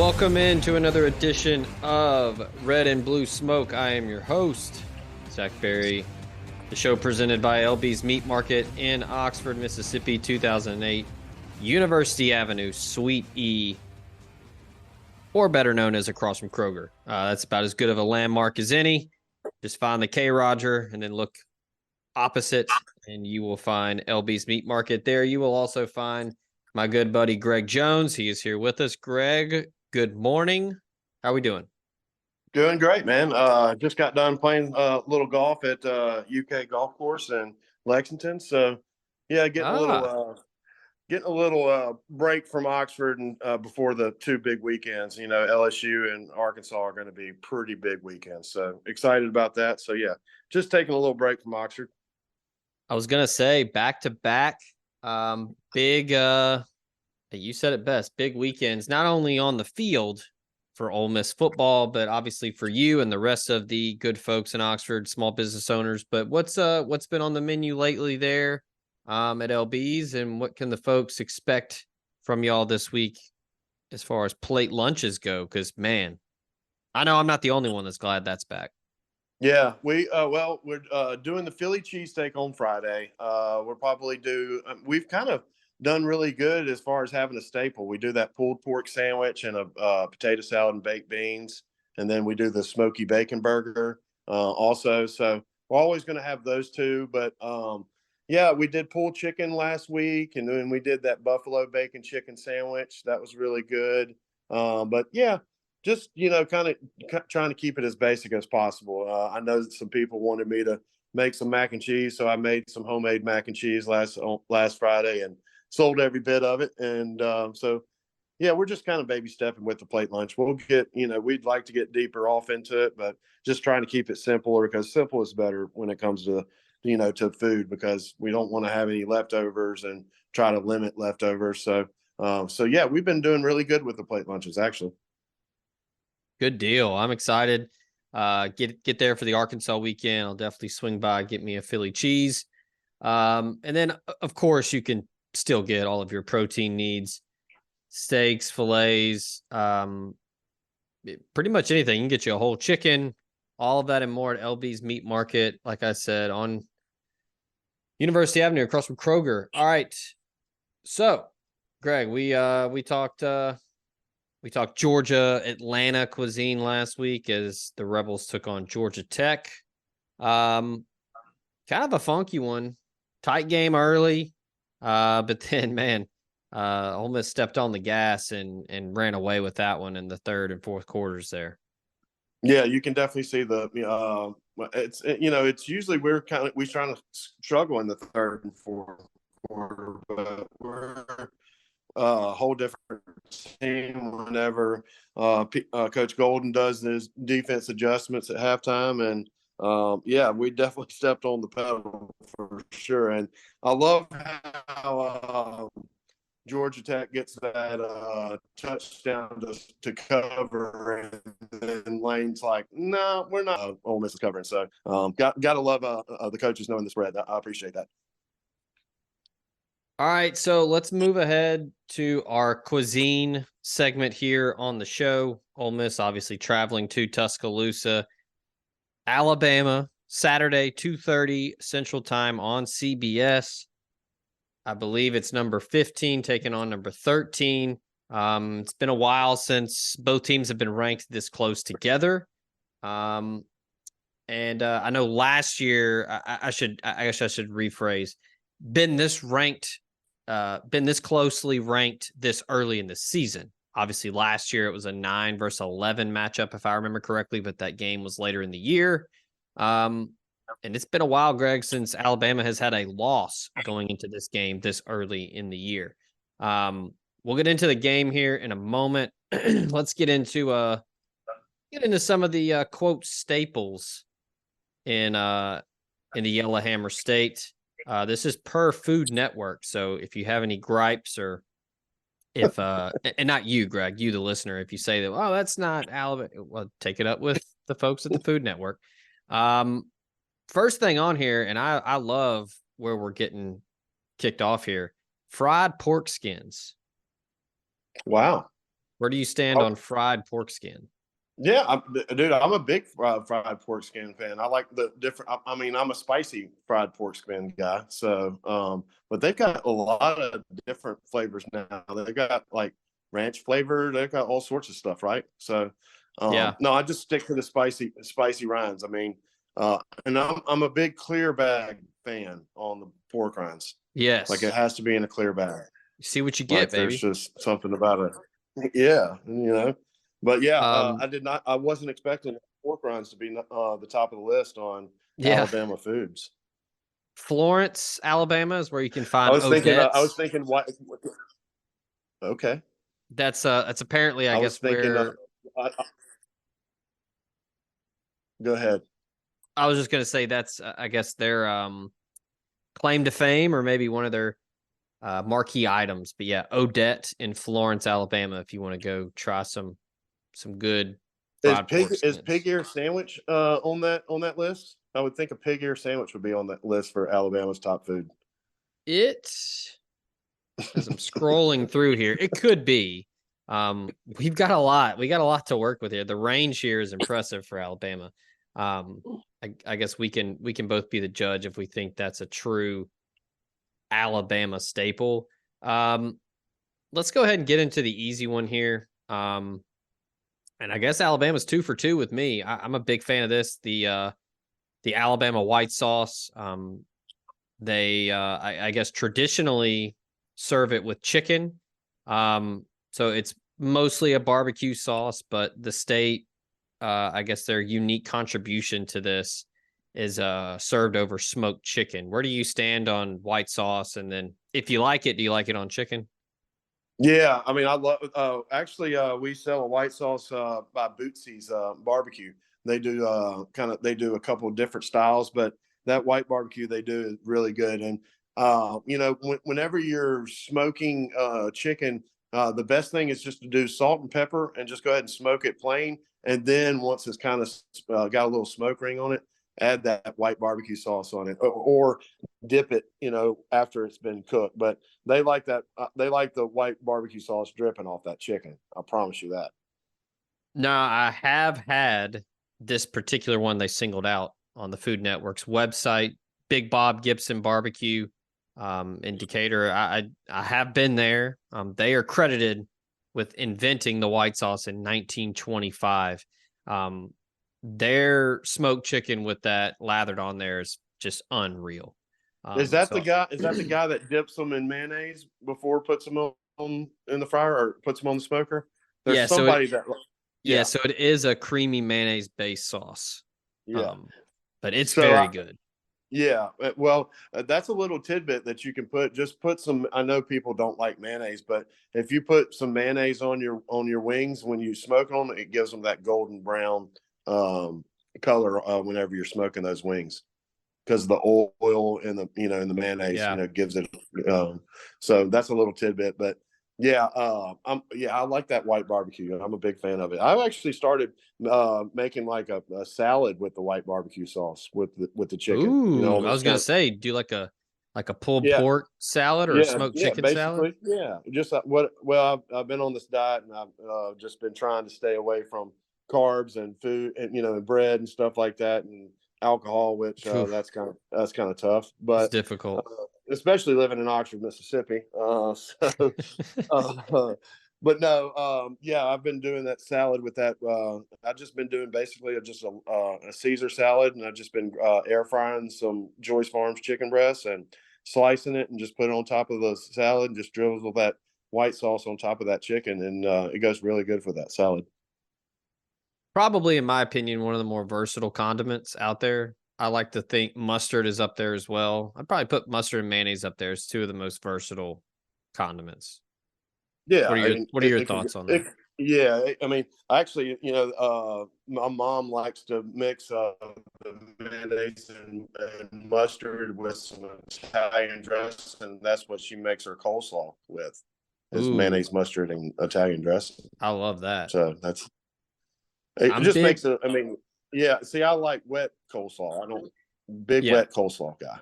Welcome into another edition of Red and Blue Smoke. I am your host, Zach Berry. The show presented by LB's Meat Market in Oxford, Mississippi, 2008, University Avenue, Suite E, or better known as across from Kroger. That's about as good of a landmark as any. Just find the K. Roger and then look opposite, and you will find LB's Meat Market. There you will also find my good buddy Greg Jones. He is here with us. Greg, good morning. How are we doing? Doing great, man. Just got done playing a little golf at UK golf course in Lexington. So, yeah, getting a little break from Oxford and before the two big weekends. You know, LSU and Arkansas are going to be pretty big weekends. So excited about that. So yeah, just taking a little break from Oxford. I was gonna say back to back, big. You said it best. Big weekends, not only on the field for Ole Miss football, but obviously for you and the rest of the good folks in Oxford, small business owners. But what's been on the menu lately there at LB's, and what can the folks expect from y'all this week as far as plate lunches go? Because man, I know I'm not the only one that's glad that's back. Yeah, we're doing the Philly cheesesteak on Friday. We've kind of done really good as far as having a staple. We do that pulled pork sandwich and a potato salad and baked beans, and then we do the smoky bacon burger also. So we're always going to have those two. But yeah, we did pulled chicken last week, and then we did that buffalo bacon chicken sandwich. That was really good. But yeah, just kind of trying to keep it as basic as possible. I know that some people wanted me to make some mac and cheese, so I made some homemade mac and cheese last Friday and sold every bit of it. And so yeah, we're just kind of baby stepping with the plate lunch. We'd like to get deeper off into it, but just trying to keep it simpler, because simple is better when it comes to to food, because we don't want to have any leftovers and try to limit leftovers. So yeah, we've been doing really good with the plate lunches, actually. Good deal. I'm excited. Get there for the Arkansas weekend. I'll definitely swing by, get me a Philly cheese. And then of course you can still get all of your protein needs, steaks, fillets, pretty much anything. You can get you a whole chicken, all of that and more at LB's Meat Market. Like I said, on University Avenue across from Kroger. All right. So, Greg, we talked Georgia, Atlanta cuisine last week as the Rebels took on Georgia Tech. Kind of a funky one. Tight game early. But then, man, Ole Miss stepped on the gas and ran away with that one in the third and fourth quarters there. Yeah, you can definitely see it's usually we're trying to struggle in the third and fourth quarter, but we're a whole different team whenever Coach Golden does his defense adjustments at halftime. And yeah, we definitely stepped on the pedal for sure. And I love how Georgia Tech gets that touchdown to cover, and then Lane's like, "No, we're not." Ole Miss is covering, so got to love the coaches knowing the spread. I appreciate that. All right, so let's move ahead to our cuisine segment here on the show. Ole Miss obviously traveling to Tuscaloosa, Alabama, Saturday, 2:30 Central Time on CBS. I believe it's number 15 taking on number 13. It's been a while since both teams have been ranked this close together. And I know last year, I guess I should rephrase, been this closely ranked this early in the season. Obviously, last year it was a 9 versus 11 matchup, if I remember correctly, but that game was later in the year. And it's been a while, Greg, since Alabama has had a loss going into this game this early in the year. We'll get into the game here in a moment. Let's get into some of the quote staples in the Yellowhammer State. This is per Food Network. So if you have any gripes, or if and not you, Greg, you the listener, if you say that, oh, that's not Alabama, well, take it up with the folks at the Food Network. First thing on here, and I love where we're getting kicked off here. Fried pork skins. Wow. Where do you stand on fried pork skin? Yeah, dude, I'm a big fried pork skin fan. I like the different. I mean, I'm a spicy fried pork skin guy. So, but they've got a lot of different flavors now. They've got like ranch flavor. They've got all sorts of stuff, right? So, Yeah. no, I just stick to the spicy rinds. I mean, and I'm a big clear bag fan on the pork rinds. Like it Yes. has to be in a clear bag. You see what you Like get, there's baby. just something about it. Yeah, But yeah, Um, I did not. I wasn't expecting pork rinds to be the top of the list on yeah. Alabama foods. Florence, Alabama is where you can I find was thinking. I was Odette's. thinking. What? Okay. That's apparently, I I was guess, thinking. where Go ahead. I was just gonna say that's, I guess, their claim to fame, or maybe one of their marquee items. But yeah, Odette in Florence, Alabama, if you want to go try some good fried pork Is skins. pig ear sandwich on that list? I would think a pig ear sandwich would be on that list for Alabama's top food. It, as I'm scrolling through here, it could be. We've got a lot. We got a lot to work with here. The range here is impressive for Alabama. Um, I guess we can both be the judge if we think that's a true Alabama staple. Let's go ahead and get into the easy one here. And I guess Alabama's 2 for 2 with me. I'm a big fan of this. The Alabama white sauce. They I guess traditionally serve it with chicken. So it's mostly a barbecue sauce, but the state, I guess their unique contribution to this is served over smoked chicken. Where do you stand on white sauce? And then if you like it, do you like it on chicken? Yeah, I mean, I love. Actually, we sell a white sauce by Bootsy's Barbecue. They do they do a couple of different styles, but that white barbecue they do is really good. And whenever you're smoking chicken, the best thing is just to do salt and pepper and just go ahead and smoke it plain. And then once it's kind of got a little smoke ring on it, add that white barbecue sauce on it, or dip it, after it's been cooked. But they like that. They like the white barbecue sauce dripping off that chicken. I promise you that. No, I have had this particular one they singled out on the Food Network's website, Big Bob Gibson Barbecue, in Decatur. I have been there. They are credited with inventing the white sauce in 1925. Their smoked chicken with that lathered on there is just unreal. Is that the So guy? Is that the guy that dips them in mayonnaise before puts them on in the fryer or puts them on the smoker? There's yeah, so it somebody that. yeah, Yeah, so it is a creamy mayonnaise based sauce. yeah. Um, but it's So very good. yeah, well, that's a little tidbit that you can put. Just put some. I know people don't like mayonnaise, but if you put some mayonnaise on your wings when you smoke them, it gives them that golden brown um, color whenever you're smoking those wings, because the oil and the mayonnaise Yeah. gives it. Um, so that's a little tidbit, but yeah, I like that white barbecue. I'm a big fan of it. I actually started making like a salad with the white barbecue sauce with the chicken. Ooh, I was Almost gonna kind of. say, do like a pulled Yeah, pork salad or a smoked yeah, chicken salad. basically, yeah. Just what? Well, I've been on this diet, and I've just been trying to stay away from carbs and food, and and bread and stuff like that, and alcohol, which Oof, that's kind of tough. it's But difficult. especially living in Oxford, Mississippi. Uh, but no, yeah, I've been doing that salad with that. I've just been doing basically just a Caesar salad, and I've just been air frying some Joyce Farms chicken breasts and slicing it and just put it on top of the salad and just drizzle that white sauce on top of that chicken, and it goes really good for that salad. Probably, in my opinion, one of the more versatile condiments out there. I like to think mustard is up there as well. I'd probably put mustard and mayonnaise up there as two of the most versatile condiments. Yeah, What are I your mean, What are your thoughts on that? yeah, I mean, actually, my mom likes to mix the mayonnaise and mustard with some Italian dressing, and that's what she makes her coleslaw with, is Ooh, mayonnaise, mustard, and Italian dressing. I love that. So it I'm just big. makes it. I mean, yeah. See, I like wet coleslaw. I don't big Yeah, wet coleslaw guy.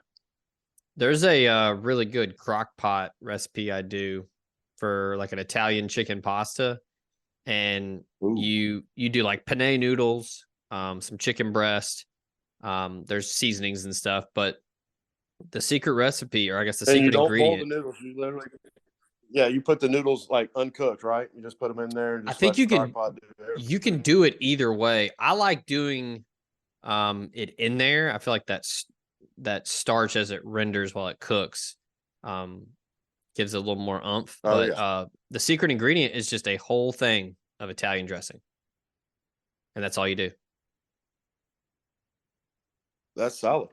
there's a really good crock pot recipe I do for like an Italian chicken pasta. and Ooh. you do like penne noodles, some chicken breast. There's seasonings and stuff, but the secret recipe, or I guess the And you secret don't boil the ingredient, noodles. You literally, yeah, you put the noodles like uncooked, right? You just put them in there and I just think let the crock pot do you everything. can do it either way. I like doing it in there. I feel like that starch as it renders while it cooks um gives it a little more oomph. Oh But yeah, the secret ingredient is just a whole thing of Italian dressing, and that's all you do. that's solid.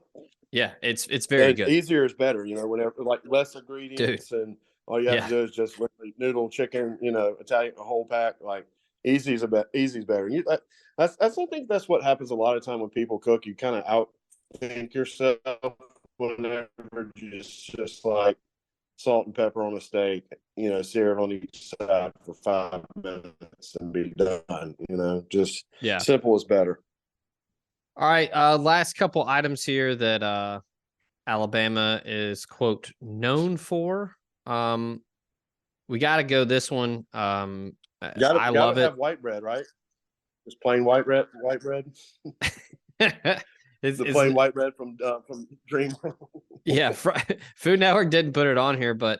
Yeah, it's very And good, easier is better. Whenever like less dude. ingredients and all you have to Yeah, do is just literally noodle, chicken, Italian, a whole pack. Like easy's better. That's I think that's what happens a lot of time when people cook. You kind of outthink yourself whenever you just like salt and pepper on a steak, sear it on each side for 5 minutes and be done. Just yeah. simple is better. All right, last couple items here that Alabama is quote known for. Um, we got to go this one. I Got to love it. have white bread, right? Just plain white bread. it's, The it's plain white bread from Dream. yeah. Food Network didn't put it on here, but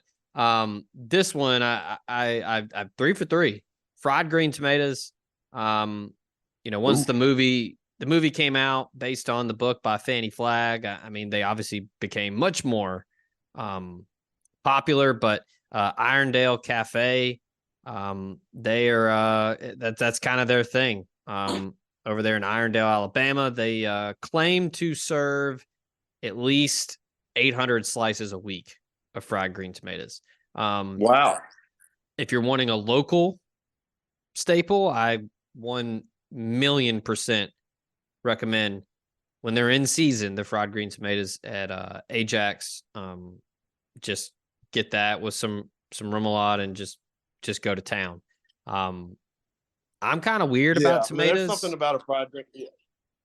this one I'm 3 for 3. Fried green tomatoes. Once Ooh. the movie came out based on the book by Fannie Flagg, I mean they obviously became much more um popular, but Irondale Cafe, they are that's kind of their thing. Over there in Irondale, Alabama, they claim to serve at least 800 slices a week of fried green tomatoes. Um, Wow. if you're wanting a local staple, I 1,000,000% recommend when they're in season the fried green tomatoes at Ajax. Just get that with some remoulade and just go to town. Um, I'm kind of weird Yeah, about I mean, there's something tomatoes. about a fried drink. Yeah,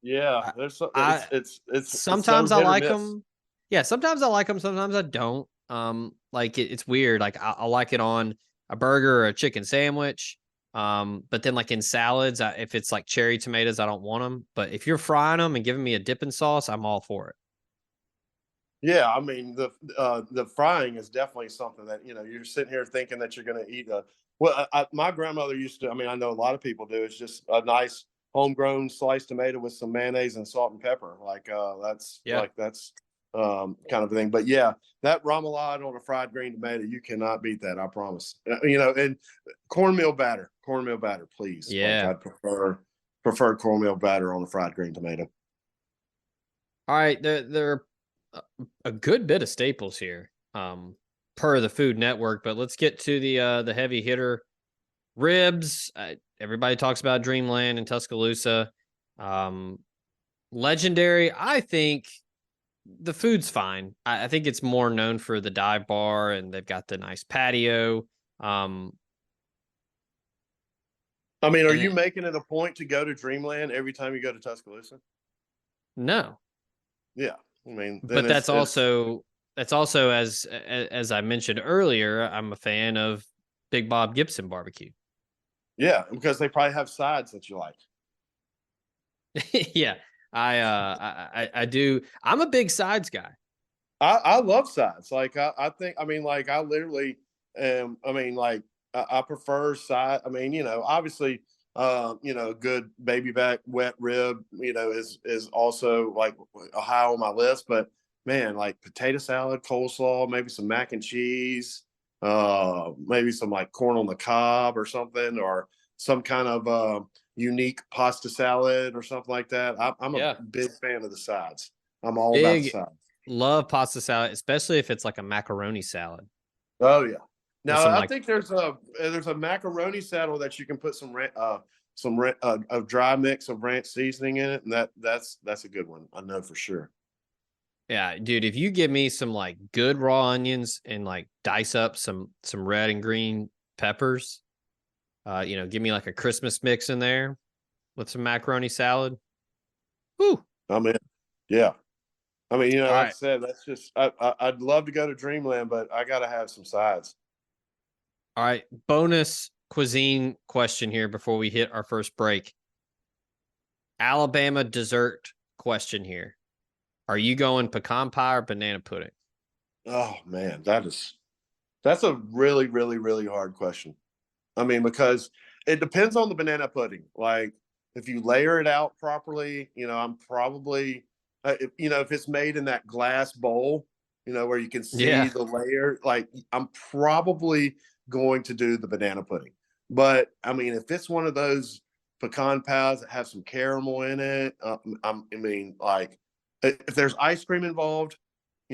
yeah. I, There's so, I it's so sometimes I hit or like miss. them. Yeah, sometimes I like them. Sometimes I don't. Like it's weird. Like I like it on a burger or a chicken sandwich. But then like in salads, if it's like cherry tomatoes, I don't want them. But if you're frying them and giving me a dipping sauce, I'm all for it. Yeah, I mean the frying is definitely something that you're sitting here thinking that you're going to eat a. Well, my grandmother used to. I mean, I know a lot of people do. It's just a nice homegrown sliced tomato with some mayonnaise and salt and pepper. Yeah, That's kind of thing. But yeah, that remoulade on a fried green tomato, you cannot beat that. I promise. And cornmeal batter, please. Like yeah. I'd prefer cornmeal batter on a fried green tomato. All right, there are a good bit of staples here, per the Food Network. But let's get to the heavy hitter ribs. Everybody talks about Dreamland and Tuscaloosa. Um, Legendary. I think the food's fine. I think it's more known for the dive bar, and they've got the nice patio. Um, I mean, are and you making it a point to go to Dreamland every time you go to Tuscaloosa? no, Yeah, I mean, then but that's also as I mentioned earlier, I'm a fan of Big Bob Gibson barbecue. yeah, because they probably have sides that you like. Yeah, I do. I'm a big sides guy. I love sides. Like I think I mean like I literally I mean like I prefer side. I mean obviously good baby back wet rib is also like high on my list. But man, like potato salad, coleslaw, maybe some mac and cheese, maybe some like corn on the cob or something, or some kind of unique pasta salad or something like that. I'm a Yeah, big fan of the sides. I'm all about the big sides. love pasta salad, especially if it's like a macaroni salad Oh yeah. with Now some I like think there's a macaroni saddle that you can put a dry mix of ranch seasoning in it, and that's a good one. I know for sure. yeah, dude. If you give me some like good raw onions and like dice up some red and green peppers, give me like a Christmas mix in there with some macaroni salad. Woo! I mean, yeah. I mean, All like I right, said, that's just I'd love to go to Dreamland, but I got to have some sides. all right. Bonus cuisine question here before we hit our first break. Alabama dessert question here. Are you going pecan pie or banana pudding? Oh man, that's a really, really, really hard question. I mean, because it depends on the banana pudding. Like if you layer it out properly, I'm probably, if it's made in that glass bowl, where you can see Yeah. the layer, like I'm probably going to do the banana pudding. But I mean, if it's one of those pecan pies that have some caramel in it, like if there's ice cream involved,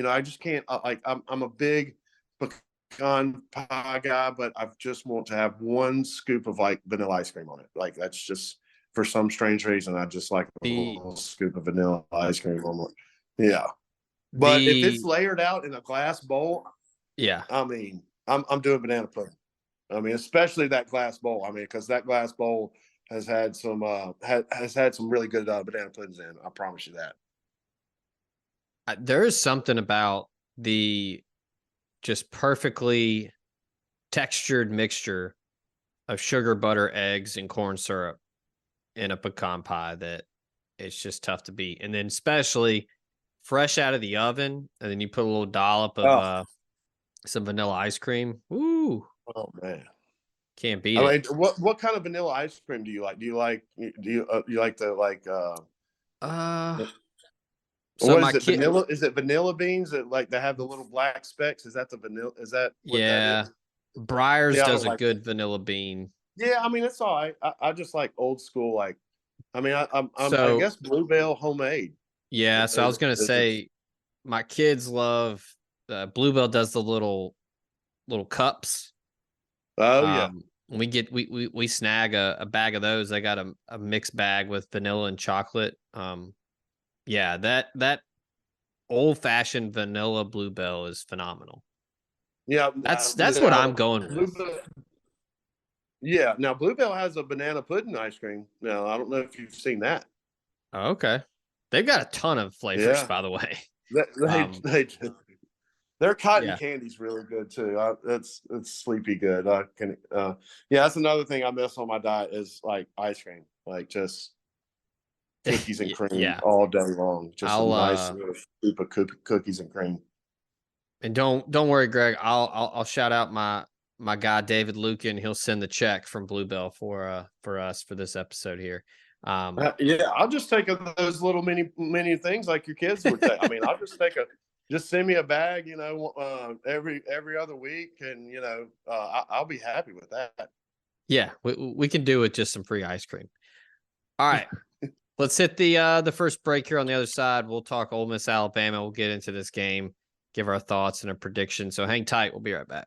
I just can't. I'm a big pecan pie guy, but I just want to have one scoop of like vanilla ice cream on it. Like that's just for some strange reason, I just like a The little scoop of vanilla ice cream on it. Yeah, but if it's the layered out in a glass bowl, yeah. I mean, I'm doing banana pudding. I mean, especially that glass bowl. I mean, because that glass bowl has had some has had some really good banana puddings in. I promise you that. There is something about the just perfectly textured mixture of sugar, butter, eggs, and corn syrup in a pecan pie that it's just tough to beat. And then especially fresh out of the oven, and then you put a little dollop of Oh, some vanilla ice cream. Ooh, oh man. can't beat I it. mean, what kind of vanilla ice cream do you like? Do you like the like Uh, so what my is it? kid, Vanilla? Is it vanilla beans that like they have the little black specks? Is that the vanilla? Is that what that yeah, is? Breyers Yeah, I does don't a like that. good vanilla bean. Yeah, I mean it's all right. I just like old school. Like, I mean, I So guess Bluebell homemade. yeah, so I was gonna Is it? say my kids love Bluebell does the little cups. Oh yeah, We get we snag a bag of those. I got a mixed bag with vanilla and chocolate. Yeah, that old fashioned vanilla Bluebell is phenomenal. yeah. That's what I'm going with. Bluebell. Yeah, now Bluebell has a banana pudding ice cream. Now I don't know if you've seen that. Oh, okay. They've got a ton of flavors, Yeah, by the way. they they, Um, they do. Their cotton yeah. candy's really good too. It's sleepy good. I can yeah, that's another thing I miss on my diet is like ice cream, like just cookies and cream Yeah. all day long. Just a I'll nice little scoop of cookies and cream. and don't worry, Greg. I'll shout out my guy David Lucan. He'll send the check from Bluebell for us for this episode here. Yeah, I'll just take those little mini things like your kids would take. I mean, I'll just just send me a bag, every other week, and I'll be happy with that. Yeah, we can do it just some free ice cream. All right. Let's hit the first break here on the other side. We'll talk Ole Miss, Alabama. We'll get into this game, give our thoughts and a prediction. So hang tight. We'll be right back.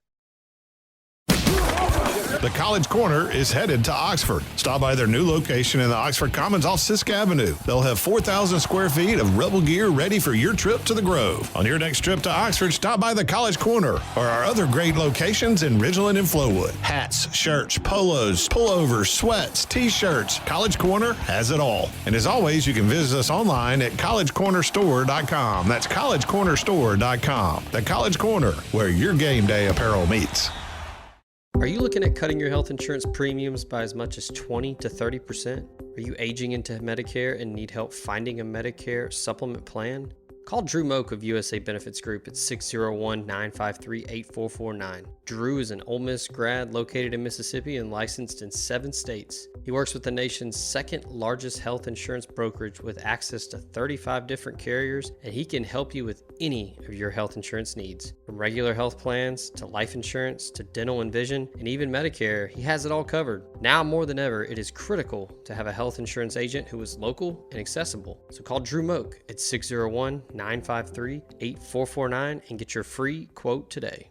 The College Corner is headed to Oxford. Stop by their new location in the Oxford Commons off Sisk Avenue. They'll have 4,000 square feet of Rebel gear ready for your trip to the Grove. On your next trip to Oxford, stop by the College Corner or our other great locations in Ridgeland and Flowood. Hats, shirts, polos, pullovers, sweats, t-shirts. College Corner has it all. And as always, you can visit us online at collegecornerstore.com. That's collegecornerstore.com. The College Corner, where your game day apparel meets. Are you looking at cutting your health insurance premiums by as much as 20 to 30%? Are you aging into Medicare and need help finding a Medicare supplement plan? Call Drew Moak of USA Benefits Group at 601-953-8449. Drew is an Ole Miss grad located in Mississippi and licensed in 7 states. He works with the nation's second largest health insurance brokerage with access to 35 different carriers, and he can help you with any of your health insurance needs. From regular health plans to life insurance to dental and vision and even Medicare, he has it all covered. Now more than ever, it is critical to have a health insurance agent who is local and accessible. So call Drew Moak at 601-953-8449 and get your free quote today.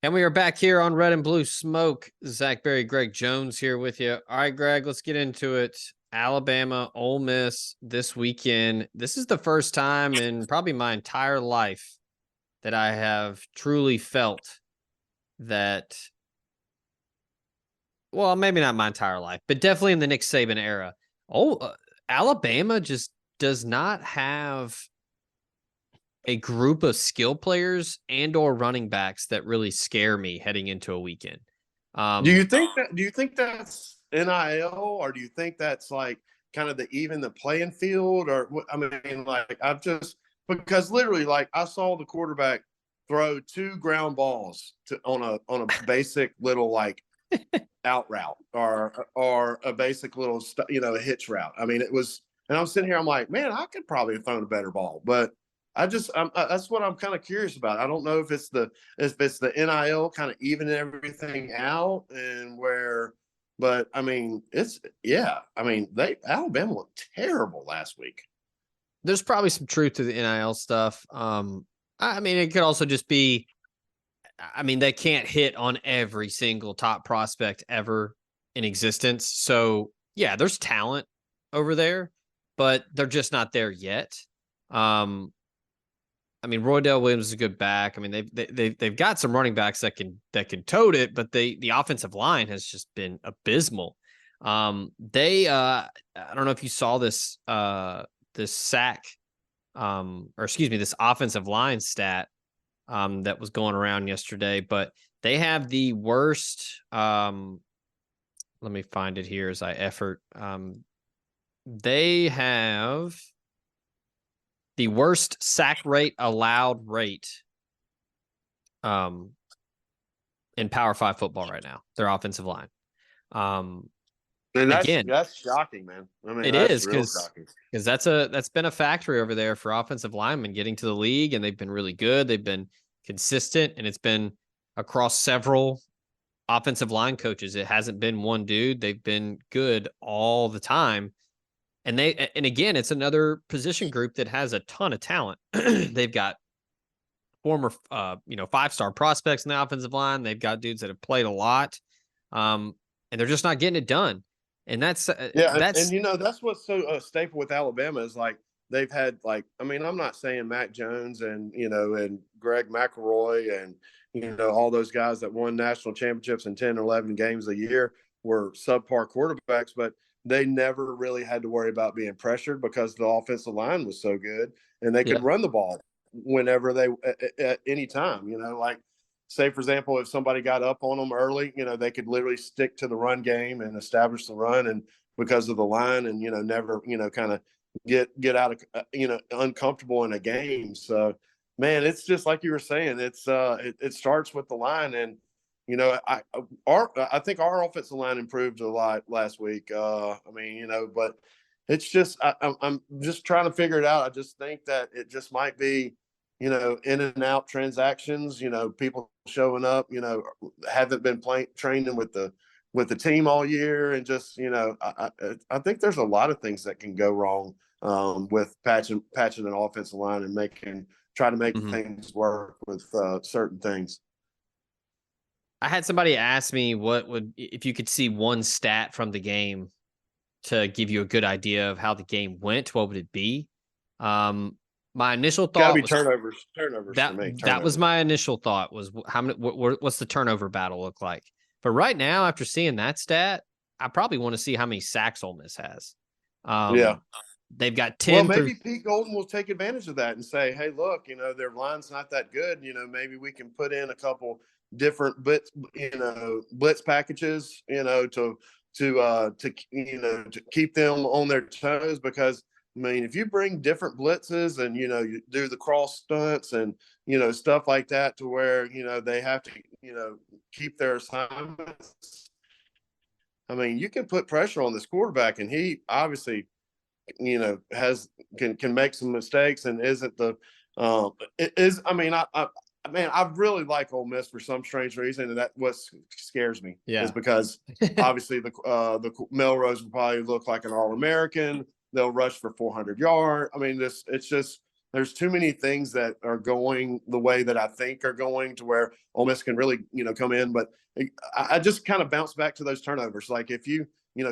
And we are back here on Red and Blue Smoke. Zach Berry, Greg Jones here with you. All right, Greg, let's get into it. Alabama, Ole Miss this weekend. This is the first time in probably my entire life that I have truly felt that, well, maybe not my entire life, but definitely in the Nick Saban era. Alabama just does not have a group of skill players and or running backs that really scare me heading into a weekend. Do you think that's NIL, or do you think that's like kind of the playing field? Or I mean, like because literally, like, I saw the quarterback throw 2 ground balls on a basic little like out route or a basic little a hitch route. I mean, it was, and I'm sitting here, I'm like, man, I could probably have thrown a better ball, but that's what I'm kind of curious about. I don't know if it's the NIL kind of evening everything out, and but I mean, I mean, Alabama looked terrible last week. There's probably some truth to the NIL stuff. I mean, it could also just be, I mean, they can't hit on every single top prospect ever in existence. So yeah, there's talent over there, but they're just not there yet. I mean, Roydell Williams is a good back. I mean, they've got some running backs that can tote it, but the offensive line has just been abysmal. I don't know if you saw this this sack, or excuse me, this offensive line stat that was going around yesterday, but they have the worst. Let me find it here as I effort. They have the worst sack rate allowed rate in Power 5 football right now, their offensive line. And that's shocking, man. I mean, it that's is real shocking. Because that's been a factory over there for offensive linemen getting to the league, and they've been really good. They've been consistent, and it's been across several offensive line coaches. It hasn't been one dude. They've been good all the time. And again, it's another position group that has a ton of talent. They've got former, 5-star prospects in the offensive line. They've got dudes that have played a lot, and they're just not getting it done. And that's that's what's so staple with Alabama is like they've had, like, I mean, I'm not saying Mac Jones and and Greg McElroy and all those guys that won national championships in 10 or 11 games a year were subpar quarterbacks, but they never really had to worry about being pressured because the offensive line was so good, and they could run the ball whenever at any time. Like, say, for example, if somebody got up on them early, they could literally stick to the run game and establish the run, and because of the line, and never kind of get out of uncomfortable in a game. So, man, it's just like you were saying, it starts with the line. And I think our offensive line improved a lot last week. I mean, but it's just I'm just trying to figure it out. I just think that it just might be, in and out transactions. People showing up. Haven't been training with the team all year, and just I think there's a lot of things that can go wrong with patching an offensive line and try to make things work with certain things. I had somebody ask me if you could see one stat from the game to give you a good idea of how the game went, what would it be? My initial thought was turnovers for me. That was my initial thought, was how many, what's the turnover battle look like? But right now, after seeing that stat, I probably want to see how many sacks Ole Miss has. They've got 10. Well, maybe Pete Golden will take advantage of that and say, hey, look, their line's not that good. Maybe we can put in a couple different blitz packages, to keep them on their toes. Because I mean, if you bring different blitzes and you do the cross stunts and stuff like that, to where they have to keep their assignments. I mean, you can put pressure on this quarterback, and he obviously can make some mistakes, and isn't the I really like Ole Miss for some strange reason, and that what scares me is because obviously the Melrose will probably look like an All-American. They'll rush for 400 yards. I mean, it's just, there's too many things that are going the way that I think are going, to where Ole Miss can really come in. But I just kind of bounce back to those turnovers. Like, if you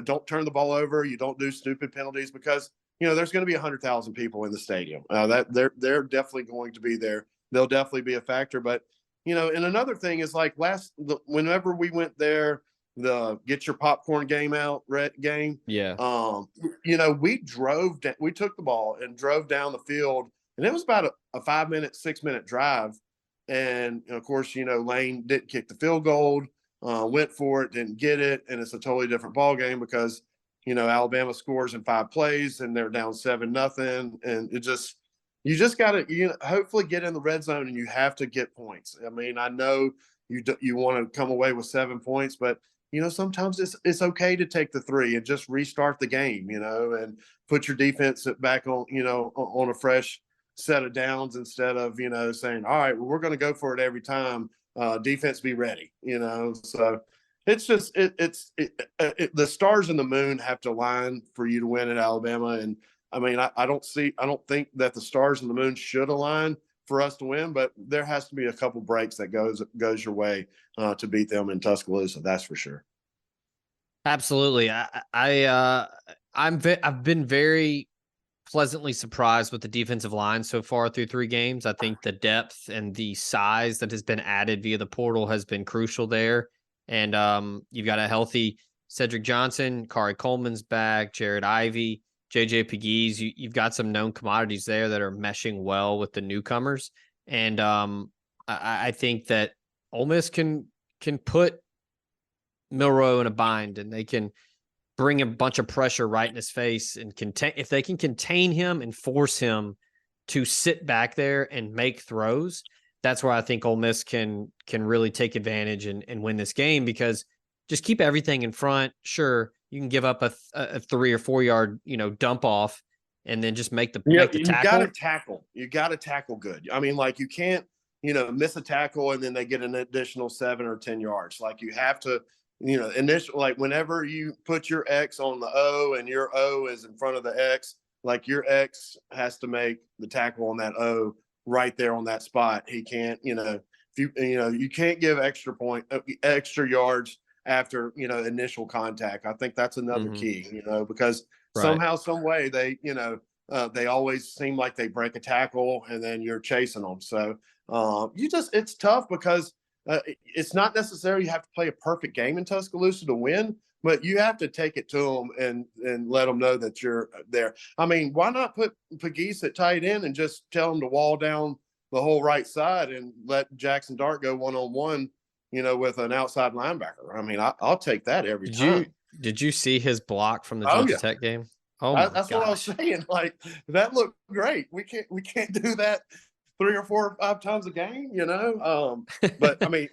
don't turn the ball over, you don't do stupid penalties, because there's going to be 100,000 people in the stadium. That they're definitely going to be there. They'll definitely be a factor. But and another thing is, like, whenever we went there, the get your popcorn game out game. Yeah. We took the ball and drove down the field and it was about a 5-minute, 6-minute drive. And of course, Lane didn't kick the field goal, went for it, didn't get it, and it's a totally different ball game because Alabama scores in 5 plays and they're down 7-0, and you just got to hopefully get in the red zone, and you have to get points. I mean, I know you want to come away with 7 points, but sometimes it's okay to take the 3 and just restart the game, and put your defense back on, on a fresh set of downs instead of, saying, all right, well, we're going to go for it every time. Defense be ready, So it's just the stars and the moon have to align for you to win at Alabama. And I mean, I don't think that the stars and the moon should align for us to win, but there has to be a couple breaks that goes your way to beat them in Tuscaloosa. That's for sure. Absolutely. I've been very pleasantly surprised with the defensive line so far through 3 games. I think the depth and the size that has been added via the portal has been crucial there. And you've got a healthy Cedric Johnson, Kari Coleman's back, Jared Ivey, JJ Pegues. You've got some known commodities there that are meshing well with the newcomers. And I think that Ole Miss can put Milroe in a bind, and they can bring a bunch of pressure right in his face and if they can contain him and force him to sit back there and make throws. That's where I think Ole Miss can really take advantage and win this game, because just keep everything in front. Sure, you can give up a 3 or 4 yard, dump off, and then just make the tackle. You got to tackle. You got to tackle good. I mean, like, you can't, miss a tackle and then they get an additional 7 or 10 yards. Like, you have to, initial, like, whenever you put your X on the O and your O is in front of the X, like, your X has to make the tackle on that O right there on that spot. He can't, if you can't give extra yards after, initial contact. I think that's another key, because somehow, some way they, they always seem like they break a tackle and then you're chasing them. So it's tough because it's not necessarily you have to play a perfect game in Tuscaloosa to win, but you have to take it to them and let them know that you're there. I mean, why not put Pegues at tight end and just tell them to wall down the whole right side and let Jackson Dart go one-on-one, with an outside linebacker? I mean, I'll take that every time. Did you see his block from the Georgia Tech game? Oh, that's what I was saying. Like, that looked great. We can't do that 3 or 4 or 5 times a game, But I mean,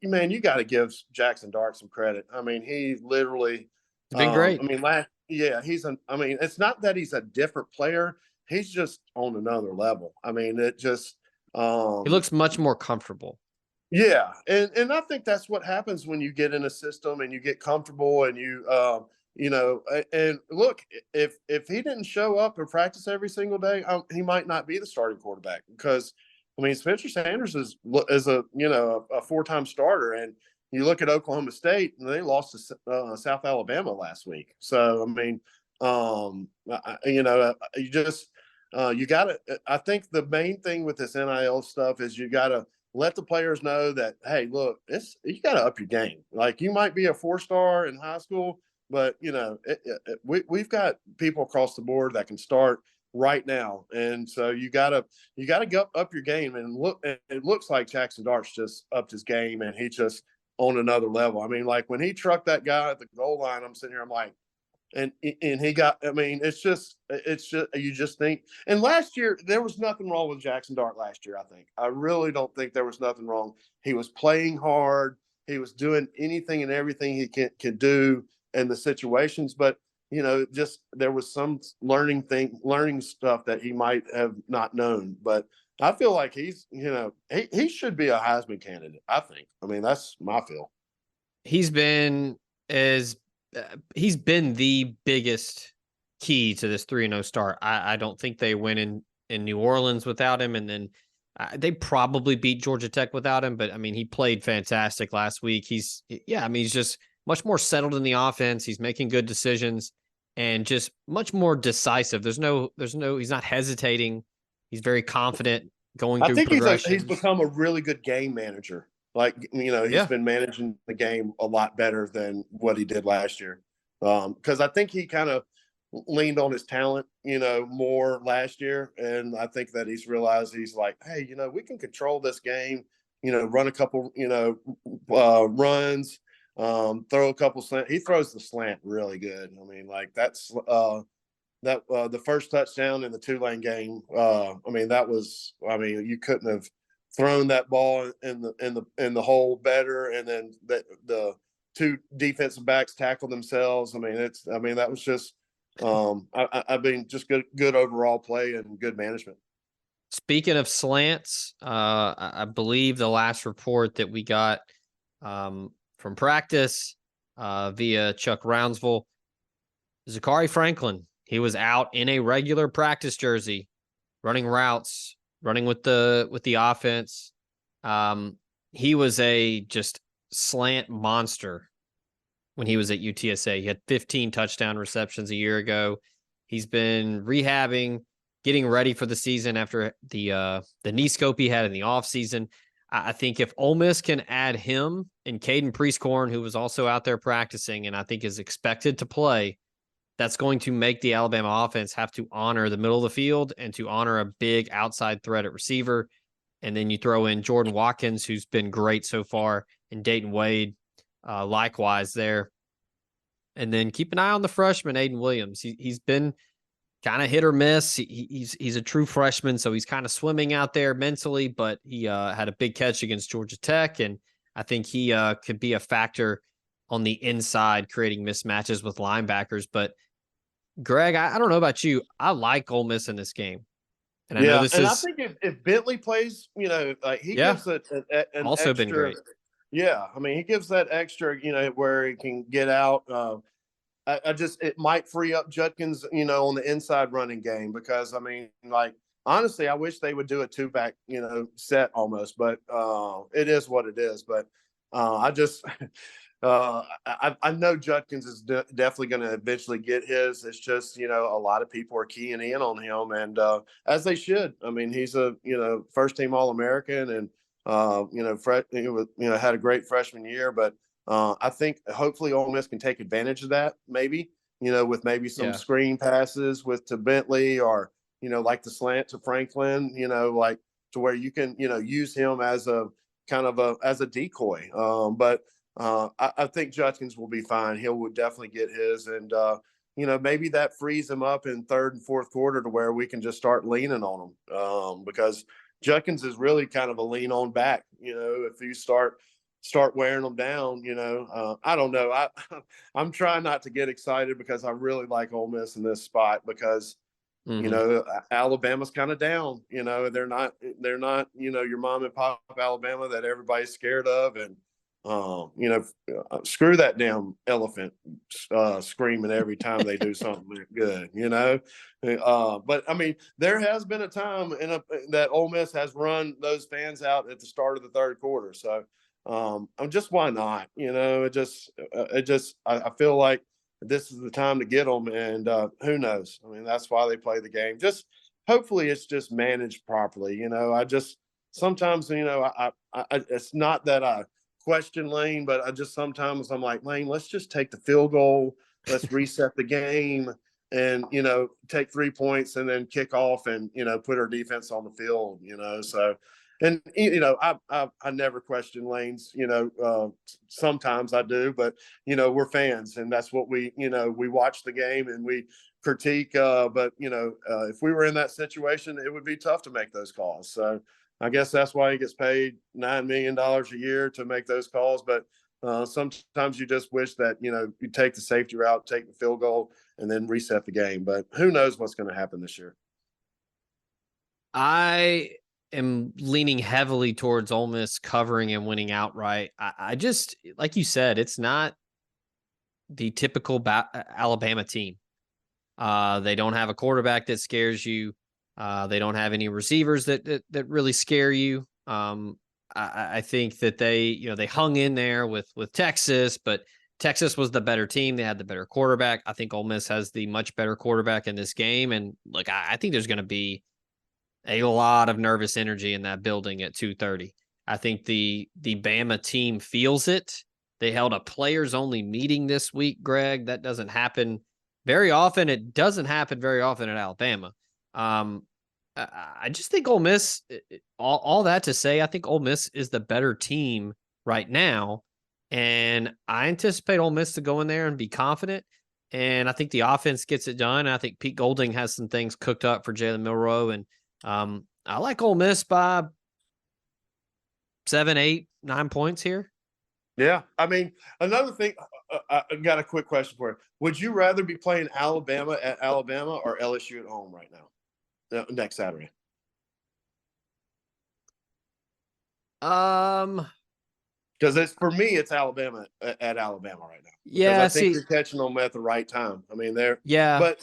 man, you got to give Jackson Dart some credit. I mean, he literally been great. I mean, it's not that he's a different player. He's just on another level. I mean, it just he looks much more comfortable. Yeah, and I think that's what happens when you get in a system and you get comfortable and you and look, if he didn't show up and practice every single day, he might not be the starting quarterback, because I mean, Spencer Sanders is a 4-time starter, and you look at Oklahoma State and they lost to South Alabama last week. So I mean, you just you got to. I think the main thing with this NIL stuff is you got to let the players know that, hey, look, you got to up your game. Like, you might be a 4-star in high school, but we've got people across the board that can start right now, and so you gotta go up your game. And it looks like Jackson Dart's just upped his game, and he just on another level. I mean, like, when he trucked that guy at the goal line, I'm sitting here, I'm like, and he got. I mean, it's just you just think. And last year there was nothing wrong with Jackson Dart. Last year, I really don't think there was nothing wrong. He was playing hard. He was doing anything and everything he can do in the situations, but just there was some learning stuff that he might have not known. But I feel like he's, he should be a Heisman candidate, I think. I mean, that's my feel. He's been the biggest key to this 3-0 start. I don't think they win in New Orleans without him, and then they probably beat Georgia Tech without him. But I mean, he played fantastic last week. He's just much more settled in the offense. He's making good decisions and just much more decisive. There's no, he's not hesitating. He's very confident going through progression. I think he's become a really good game manager. Like, he's been managing the game a lot better than what he did last year. Because I think he kind of leaned on his talent, more last year. And I think that he's realized he's like, hey, we can control this game, run a couple, runs, throw a couple slant. He throws the slant really good. I mean, like that's the first touchdown in the Tulane game. You couldn't have thrown that ball in the hole better. And then the two defensive backs tackled themselves. That was just, just good overall play and good management. Speaking of slants, I believe the last report that we got from practice via Chuck Rounsville, Zachary Franklin, he was out in a regular practice jersey, running routes, running with the offense. He was a just slant monster when he was at UTSA. He had 15 touchdown receptions a year ago. He's been rehabbing, getting ready for the season after the knee scope he had in the offseason. I think if Ole Miss can add him and Caden Prieskorn, who was also out there practicing and I think is expected to play, that's going to make the Alabama offense have to honor the middle of the field and to honor a big outside threat at receiver. And then you throw in Jordan Watkins, who's been great so far, and Dayton Wade, likewise there. And then keep an eye on the freshman, Aiden Williams. He's been kind of hit or miss. He's a true freshman, so he's kind of swimming out there mentally, but he had a big catch against Georgia Tech, and I think he could be a factor on the inside, creating mismatches with linebackers. But Greg, I don't know about you. I like Ole Miss in this game. And I know this is. I think if Bentley plays, like he gives an also extra, been great. Yeah. I mean, he gives that extra, where he can get out. It might free up Judkins, on the inside running game because, honestly, I wish they would do a two-back, set almost, but it is what it is. But I know Judkins is definitely going to eventually get his. It's just, a lot of people are keying in on him, and as they should. I mean, he's a first-team All-American, and had a great freshman year. But I think hopefully Ole Miss can take advantage of that. Maybe with maybe some screen passes to Bentley, or like the slant to Franklin. Like to where you can use him as a kind of as a decoy. But I think Judkins will be fine. He'll definitely get his, and maybe that frees him up in third and fourth quarter to where we can just start leaning on him, because Judkins is really kind of a lean on back. If you start wearing them down, I don't know. I'm trying not to get excited because I really like Ole Miss in this spot because Alabama's kind of down. They're not your mom and pop Alabama that everybody's scared of, and screw that damn elephant screaming every time they do something good, but I mean, there has been a time that Ole Miss has run those fans out at the start of the third quarter. So I'm just, why not? I feel like this is the time to get them, and who knows? I mean, that's why they play the game. Just hopefully it's just managed properly. Sometimes, it's not that I question Lane, but sometimes I'm like, Lane, let's just take the field goal. Let's reset the game and, take 3 points and then kick off and, put our defense on the field, so. And, I never question Lane's, sometimes I do, but, we're fans, and that's what we watch the game and we critique. But, if we were in that situation, it would be tough to make those calls. So I guess that's why he gets paid $9 million a year to make those calls. But sometimes you just wish that, you take the safety route, take the field goal, and then reset the game. But who knows what's going to happen this year? I am leaning heavily towards Ole Miss covering and winning outright. I just, like you said, it's not the typical Alabama team. They don't have a quarterback that scares you. They don't have any receivers that really scare you. I think that they hung in there with Texas, but Texas was the better team. They had the better quarterback. I think Ole Miss has the much better quarterback in this game. And look, I think there's going to be a lot of nervous energy in that building at 2:30. I think the Bama team feels it. They held a players only meeting this week, Greg. That doesn't happen very often. It doesn't happen very often at Alabama. I just think Ole Miss, all that to say, I think Ole Miss is the better team right now. And I anticipate Ole Miss to go in there and be confident. And I think the offense gets it done. I think Pete Golding has some things cooked up for Jalen Milroe. And I like Ole Miss by 7, 8, 9 points here. Yeah. I mean, another thing, I got a quick question for you. Would you rather be playing Alabama at Alabama or LSU at home right now, next Saturday? Because for me, it's Alabama at Alabama right now. Because I think you're catching them at the right time. I mean,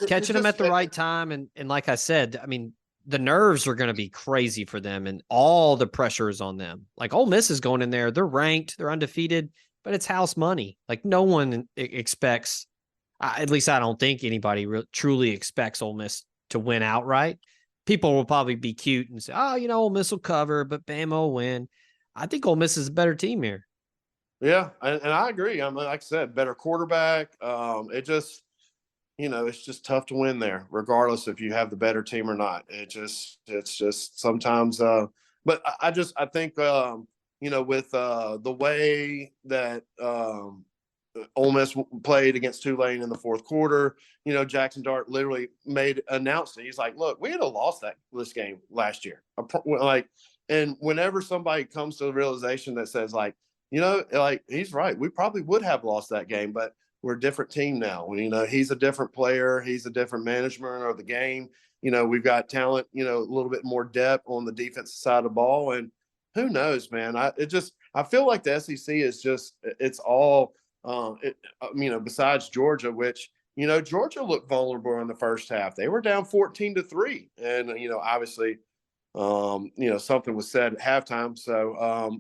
catching them at the right time, and like I said, I mean, the nerves are going to be crazy for them, and all the pressure is on them. Like Ole Miss is going in there, they're ranked, they're undefeated, but it's house money. Like no one expects, at least I don't think anybody truly expects Ole Miss to win outright. People will probably be cute and say, "Oh, Ole Miss will cover, but Bama will win." I think Ole Miss is a better team here. Yeah, and I agree. I mean, like I said, better quarterback. It just, it's just tough to win there, regardless if you have the better team or not. It's just sometimes. But I think, with the way that Ole Miss played against Tulane in the fourth quarter, Jackson Dart literally announced it. He's like, "Look, we had lost this game last year." And whenever somebody comes to the realization that says he's right. We probably would have lost that game, but we're a different team now. He's a different player. He's a different management of the game. We've got talent, a little bit more depth on the defensive side of the ball. And who knows, man? I feel like the SEC is it's all, besides Georgia, which, Georgia looked vulnerable in the first half. They were down 14-3. And, obviously, something was said at halftime. So,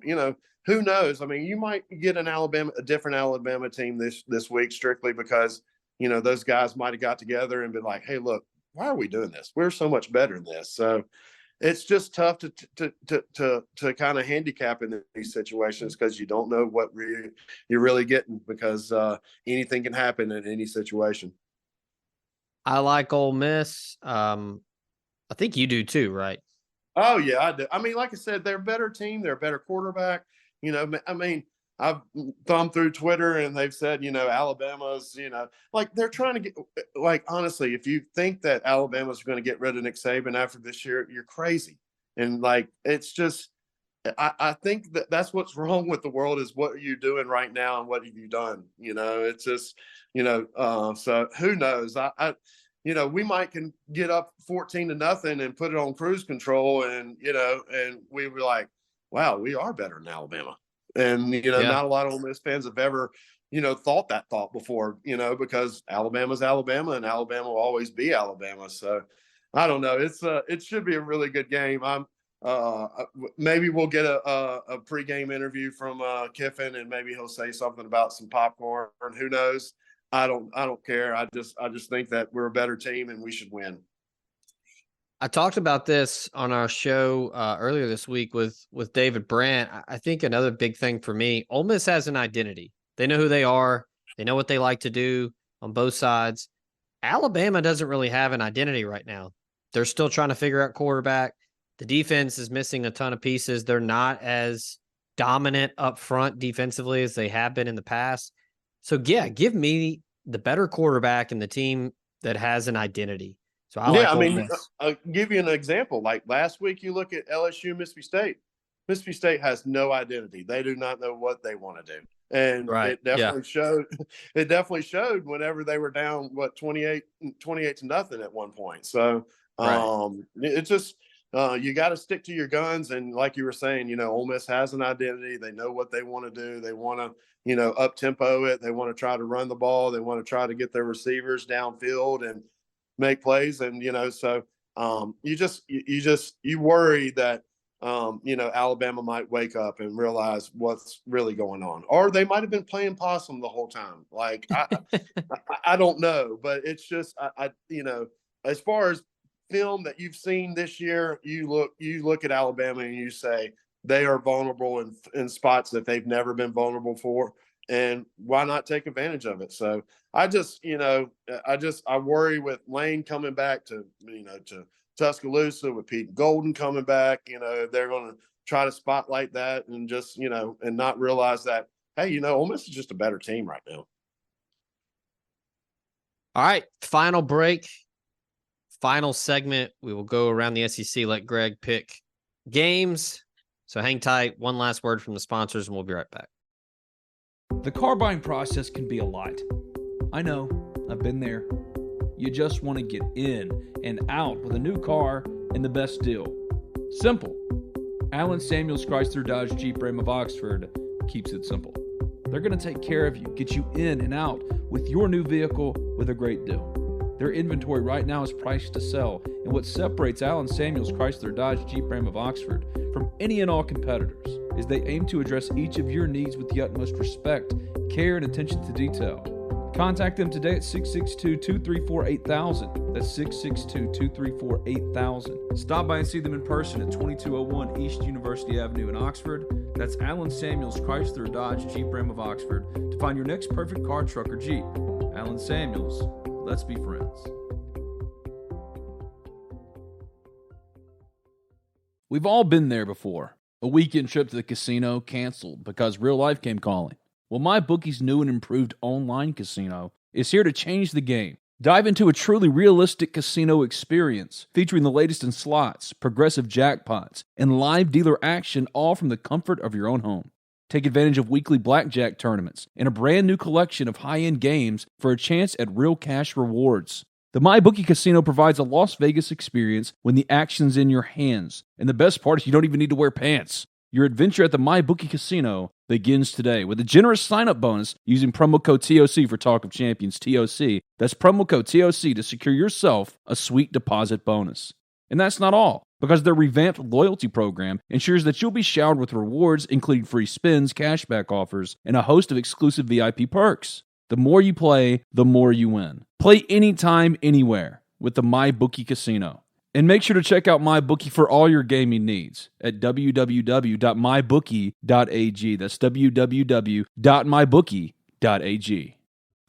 who knows? I mean, you might get a different Alabama team this week strictly because, those guys might have got together and been like, "Hey, look, why are we doing this? We're so much better than this." So it's just tough to kind of handicap in these situations because you don't know what you're really getting because anything can happen in any situation. I like Ole Miss. I think you do too, right? Oh, yeah, I do. I mean, like I said, they're a better team. They're a better quarterback. I mean, I've thumbed through Twitter and they've said, Alabama's, they're trying to get, honestly, if you think that Alabama's going to get rid of Nick Saban after this year, you're crazy. And it's just, I think that's what's wrong with the world is what are you doing right now and what have you done? It's just, so who knows? We might can get up 14-0 and put it on cruise control and we were like, wow, we are better than Alabama. And, not a lot of Ole Miss fans have ever, thought that thought before, because Alabama's Alabama and Alabama will always be Alabama. So I don't know. It should be a really good game. Maybe we'll get a pregame interview from Kiffin and maybe he'll say something about some popcorn. Who knows? I don't care. I just think that we're a better team and we should win. I talked about this on our show earlier this week with David Brandt. I think another big thing for me, Ole Miss has an identity. They know who they are. They know what they like to do on both sides. Alabama doesn't really have an identity right now. They're still trying to figure out quarterback. The defense is missing a ton of pieces. They're not as dominant up front defensively as they have been in the past. So, yeah, give me the better quarterback and the team that has an identity. So I'll give you an example. Like last week, you look at LSU, Mississippi State. Mississippi State has no identity. They do not know what they want to do. And it definitely showed. It definitely showed whenever they were down, 28-0 at one point. So it's just you got to stick to your guns. And like you were saying, Ole Miss has an identity. They know what they want to do. They want to, up tempo it. They want to try to run the ball. They want to try to get their receivers downfield and make plays. And, so you worry that, Alabama might wake up and realize what's really going on, or they might've been playing possum the whole time. Like, I don't know, but it's just, as far as film that you've seen this year, you look at Alabama and you say they are vulnerable in spots that they've never been vulnerable for. and why not take advantage of it? So I worry with Lane coming back to Tuscaloosa, with Pete Golden coming back. They're going to try to spotlight that and just and not realize that, hey, Ole Miss is just a better team right now. All right, final break, final segment. We will go around the SEC, let Greg pick games. So hang tight. One last word from the sponsors, and we'll be right back. The car buying process can be a lot. I know, I've been there. You just want to get in and out with a new car and the best deal. Simple. Allen Samuels Chrysler Dodge Jeep Ram of Oxford keeps it simple. They're going to take care of you, get you in and out with your new vehicle with a great deal. Their inventory right now is priced to sell, and what separates Allen Samuels Chrysler Dodge Jeep Ram of Oxford from any and all competitors is they aim to address each of your needs with the utmost respect, care, and attention to detail. Contact them today at 662-234-8000. That's 662-234-8000. Stop by and see them in person at 2201 East University Avenue in Oxford. That's Allen Samuels Chrysler Dodge Jeep Ram of Oxford to find your next perfect car, truck, or Jeep. Allen Samuels, let's be friends. We've all been there before. A weekend trip to the casino canceled because real life came calling. Well, MyBookie's new and improved online casino is here to change the game. Dive into a truly realistic casino experience featuring the latest in slots, progressive jackpots, and live dealer action, all from the comfort of your own home. Take advantage of weekly blackjack tournaments and a brand new collection of high-end games for a chance at real cash rewards. The MyBookie Casino provides a Las Vegas experience when the action's in your hands. And the best part is you don't even need to wear pants. Your adventure at the MyBookie Casino begins today with a generous sign-up bonus using promo code TOC for Talk of Champions, TOC. That's promo code TOC to secure yourself a sweet deposit bonus. And that's not all, because their revamped loyalty program ensures that you'll be showered with rewards, including free spins, cashback offers, and a host of exclusive VIP perks. The more you play, the more you win. Play anytime, anywhere with the MyBookie Casino. And make sure to check out MyBookie for all your gaming needs at www.mybookie.ag. That's www.mybookie.ag.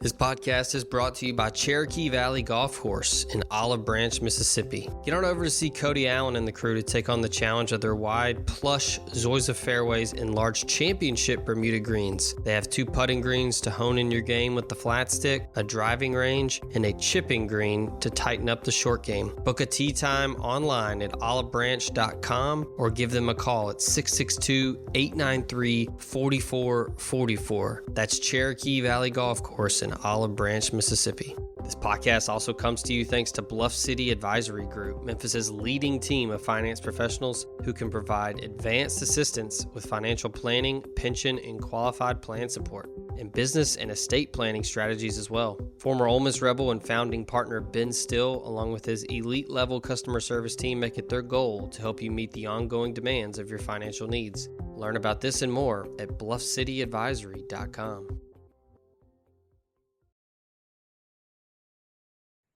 This podcast is brought to you by Cherokee Valley Golf Course in Olive Branch, Mississippi. Get on over to see Cody Allen and the crew to take on the challenge of their wide, plush Zoysia fairways and large championship Bermuda greens. They have 2 putting greens to hone in your game with the flat stick, a driving range, and a chipping green to tighten up the short game. Book a tee time online at olivebranch.com or give them a call at 662-893-4444. That's Cherokee Valley Golf Course in Olive Branch, Mississippi. This podcast also comes to you thanks to Bluff City Advisory Group, Memphis's leading team of finance professionals who can provide advanced assistance with financial planning, pension, and qualified plan support, and business and estate planning strategies as well. Former Ole Miss Rebel and founding partner Ben Still, along with his elite-level customer service team, make it their goal to help you meet the ongoing demands of your financial needs. Learn about this and more at bluffcityadvisory.com.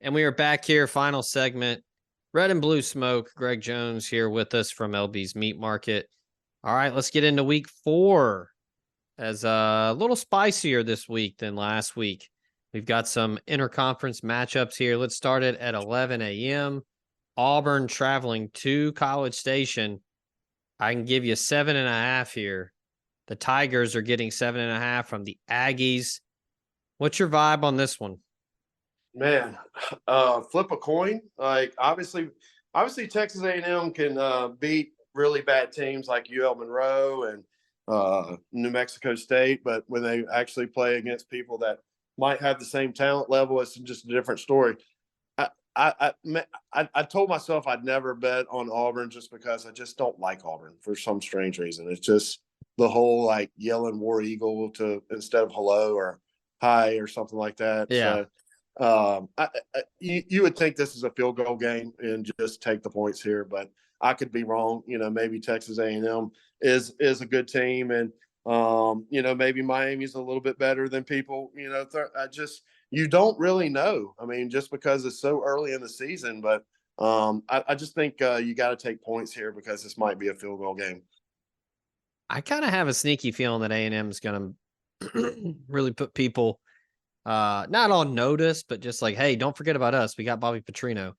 And we are back here, final segment. Red and Blue Smoke. Greg Jones here with us from LB's Meat Market. All right, let's get into week 4. As a little spicier this week than last week. We've got some interconference matchups here. Let's start it at 11 a.m. Auburn traveling to College Station. I can give you 7.5 here. The Tigers are getting 7.5 from the Aggies. What's your vibe on this one? Man, flip a coin. Like obviously Texas A&M can beat really bad teams like UL Monroe and New Mexico State, but when they actually play against people that might have the same talent level, it's just a different story. I told myself I'd never bet on Auburn just because I just don't like Auburn for some strange reason. It's just the whole like yelling War Eagle to instead of hello or hi or something like that. Yeah. So, you would think this is a field goal game and just take the points here, but I could be wrong. Maybe Texas A&M is a good team, and maybe Miami's a little bit better than people. You don't really know. I mean, just because it's so early in the season, but I just think you got to take points here because this might be a field goal game. I kind of have a sneaky feeling that A&M is going to really put people not on notice, but just like, hey, don't forget about us. We got Bobby Petrino.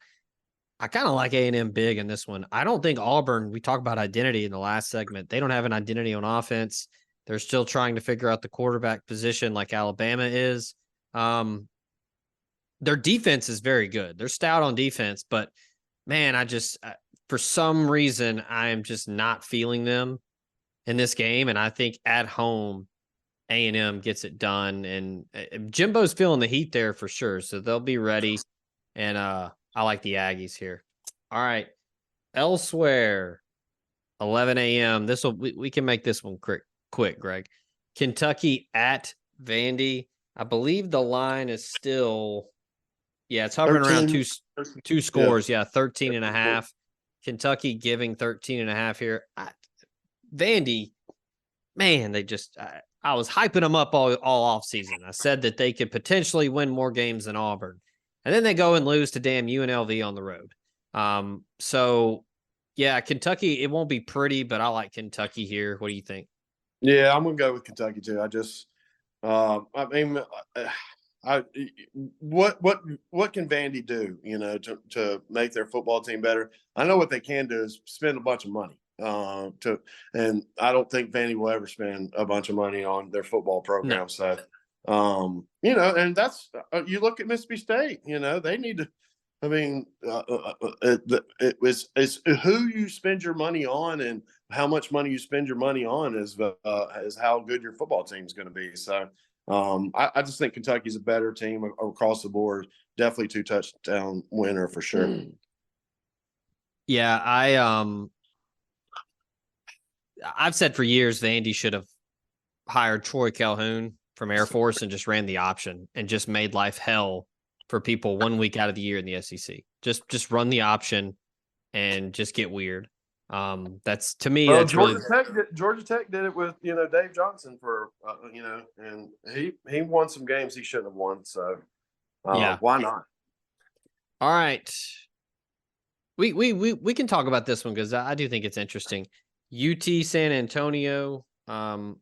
I kind of like A&M big in this one. I don't think Auburn, we talked about identity in the last segment. They don't have an identity on offense. They're still trying to figure out the quarterback position like Alabama is. Their defense is very good. They're stout on defense, but man, for some reason, I am just not feeling them in this game. And I think at home, A&M gets it done. And Jimbo's feeling the heat there for sure. So they'll be ready. And I like the Aggies here. All right. Elsewhere, 11 a.m. We can make this one quick, Greg. Kentucky at Vandy. I believe the line is still, it's hovering 13, around two scores. Yeah. 13 and a half. Kentucky giving 13 and a half here. Vandy, man, I was hyping them up all off season. I said that they could potentially win more games than Auburn. And then they go and lose to damn UNLV on the road. Kentucky, it won't be pretty, but I like Kentucky here. What do you think? Yeah, I'm going to go with Kentucky too. I just, what can Vandy do, to make their football team better? I know what they can do is spend a bunch of money. And I don't think Vandy will ever spend a bunch of money on their football program. No. So, and that's you look at Mississippi State. They need to. I mean, it's who you spend your money on and how much money you spend your money on is how good your football team is going to be. So, I just think Kentucky's a better team across the board. Definitely 2 touchdown winner for sure. Yeah, I've said for years Vandy should have hired Troy Calhoun from Air Force and just ran the option and just made life hell for people 1 week out of the year in the SEC. Just run the option and just get weird. That's to me. Well, that's Georgia Tech did it with Dave Johnson for and he won some games he shouldn't have won. So why not? All right, we can talk about this one because I do think it's interesting. UT San Antonio,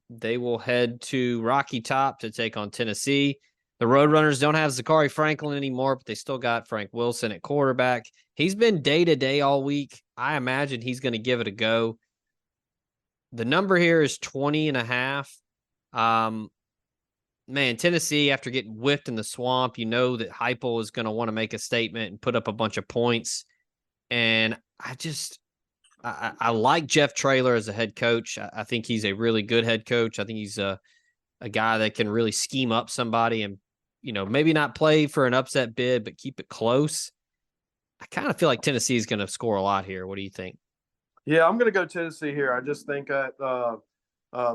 they will head to Rocky Top to take on Tennessee. The Roadrunners don't have Zachary Franklin anymore, but they still got Frank Wilson at quarterback. He's been day-to-day all week. I imagine he's going to give it a go. The number here is 20.5. Man, Tennessee, after getting whipped in the swamp, you know that Heupel is going to want to make a statement and put up a bunch of points. And I like Jeff Traylor as a head coach. I think he's a really good head coach. I think he's a guy that can really scheme up somebody and, maybe not play for an upset bid, but keep it close. I kind of feel like Tennessee is going to score a lot here. What do you think? Yeah, I'm going to go Tennessee here. I just think that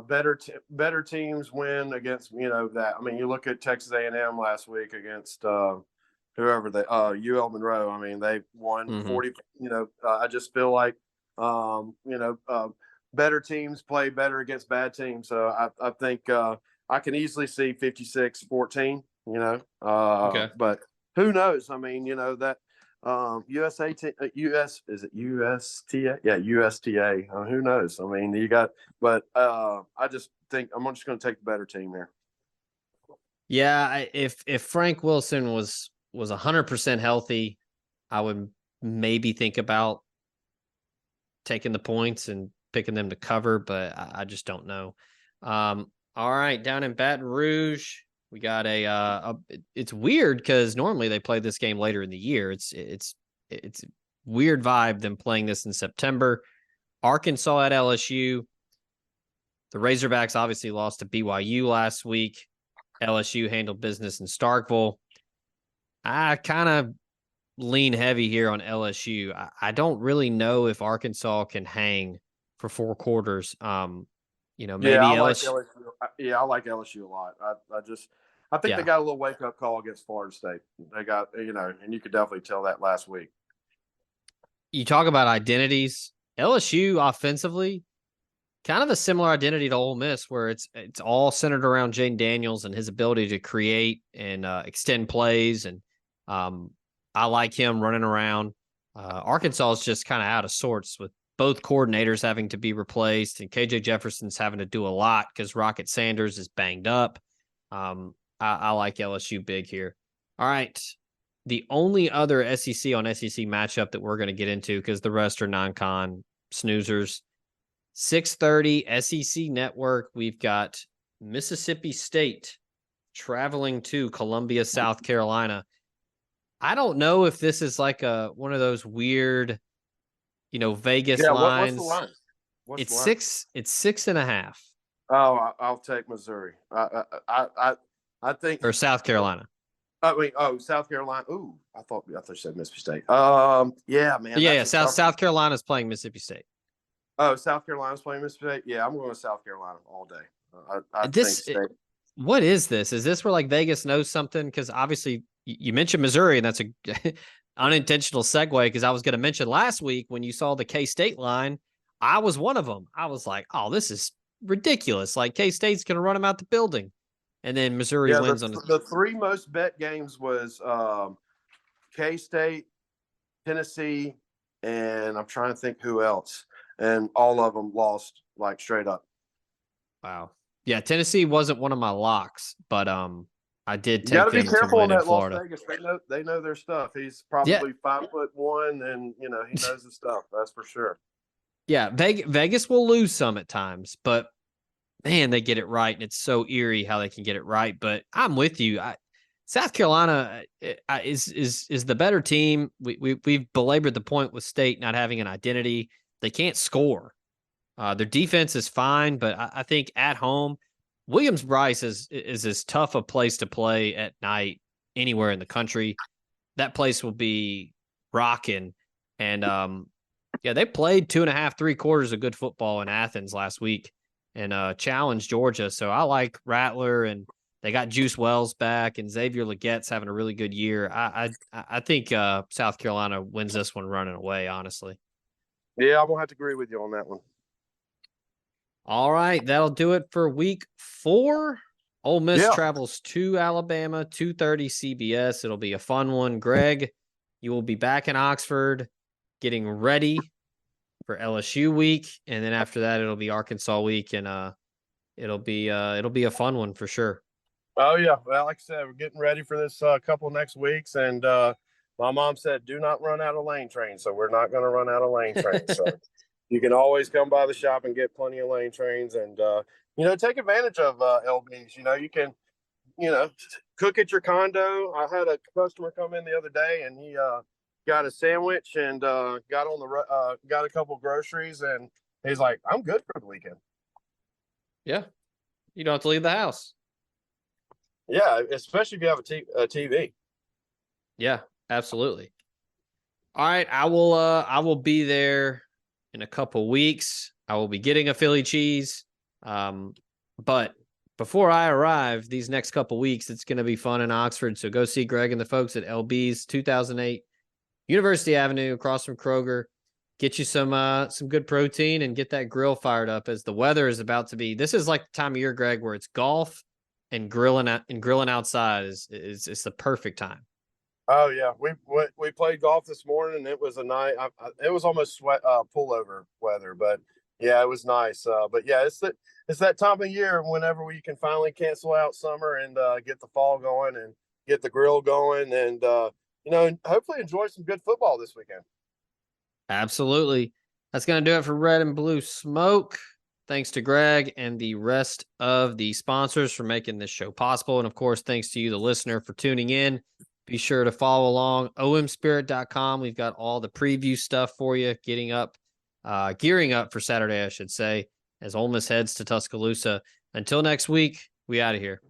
better teams win against, that. I mean, you look at Texas A&M last week against whoever they UL Monroe. I mean, they won 40. I just feel like better teams play better against bad teams. So I think I can easily see 56-14. Okay. But who knows? I mean, that USA US is it USTA? Yeah, USTA. Who knows? I mean, I just think I'm just going to take the better team here. Yeah, if Frank Wilson was 100% healthy, I would maybe think about taking the points and picking them to cover, but I just don't know. All right, down in Baton Rouge, we got it's weird because normally they play this game later in the year. It's weird vibe them playing this in September. Arkansas at LSU. The Razorbacks obviously lost to BYU last week. LSU handled business in Starkville. I kind of lean heavy here on LSU. I don't really know if Arkansas can hang for 4 quarters. Maybe LSU. I like LSU a lot. I think they got a little wake up call against Florida State. They got, and you could definitely tell that last week. You talk about identities. LSU offensively, kind of a similar identity to Ole Miss, where it's all centered around Jane Daniels and his ability to create and extend plays. And I like him running around. Arkansas is just kind of out of sorts with both coordinators having to be replaced, and KJ Jefferson's having to do a lot because Rocket Sanders is banged up. I like LSU big here. All right. The only other SEC on SEC matchup that we're going to get into, because the rest are non-con snoozers. 6:30 SEC Network. We've got Mississippi State traveling to Columbia, South Carolina. I don't know if this is like one of those weird, Vegas lines. What's the line? It's 6.5. Oh, I'll take Missouri. I think Or South Carolina. South Carolina. Ooh, I thought you said Mississippi State. Yeah, man. Yeah. South Carolina's playing Mississippi State. Oh, South Carolina's playing Mississippi State. Yeah, I'm going to South Carolina all day. I think State. What is this? Is this where like Vegas knows something? Because obviously you mentioned Missouri, and that's a unintentional segue. Because I was going to mention last week when you saw the K-State line, I was one of them. I was like, "Oh, this is ridiculous! Like K-State's going to run them out the building." And then Missouri wins on the three most bet games was K-State, Tennessee, and I'm trying to think who else. And all of them lost like straight up. Wow. Yeah, Tennessee wasn't one of my locks, but I did take them to careful win in in Florida. Las Vegas. They know their stuff. He's probably 5'1", and he knows his stuff. That's for sure. Yeah, Vegas will lose some at times, but man, they get it right, and it's so eerie how they can get it right. But I'm with you. South Carolina is the better team. We've belabored the point with State not having an identity. They can't score. Their defense is fine, but I think at home, Williams-Brice is as tough a place to play at night anywhere in the country. That place will be rocking. And, they played 2.5, 3 quarters of good football in Athens last week and challenged Georgia. So I like Rattler, and they got Juice Wells back, and Xavier Legette's having a really good year. I think South Carolina wins this one running away, honestly. Yeah, I'm going to have to agree with you on that one. All right, that'll do it for week 4. Ole Miss travels to Alabama, 2:30 CBS. It'll be a fun one. Greg, you will be back in Oxford getting ready for LSU week, and then after that it'll be Arkansas week, and it'll be a fun one for sure. Oh yeah, well, like I said, we're getting ready for this couple next weeks, and my mom said, "Do not run out of lane trains," so we're not going to run out of lane trains. So you can always come by the shop and get plenty of lane trains, and take advantage of LBs. You can, cook at your condo. I had a customer come in the other day, and he got a sandwich and got a couple of groceries, and he's like, "I'm good for the weekend." Yeah, you don't have to leave the house. Yeah, especially if you have a TV. Yeah, absolutely. All right, I will be there in a couple weeks. I will be getting a Philly cheese. But before I arrive, these next couple weeks, it's going to be fun in Oxford. So go see Greg and the folks at LB's 2008 University Avenue across from Kroger. Get you some good protein and get that grill fired up as the weather is about to be. This is like the time of year, Greg, where it's golf and grilling outside is the perfect time. Oh yeah, we played golf this morning, and it was a night. It was almost sweat pullover weather, but yeah, it was nice. But yeah, it's that time of year whenever we can finally cancel out summer and get the fall going and get the grill going, and hopefully enjoy some good football this weekend. Absolutely. That's going to do it for Red and Blue Smoke. Thanks to Greg and the rest of the sponsors for making this show possible. And of course, thanks to you, the listener, for tuning in. Be sure to follow along omspirit.com. We've got all the preview stuff for you, gearing up for Saturday, I should say, as Ole Miss heads to Tuscaloosa. Until next week, we out of here.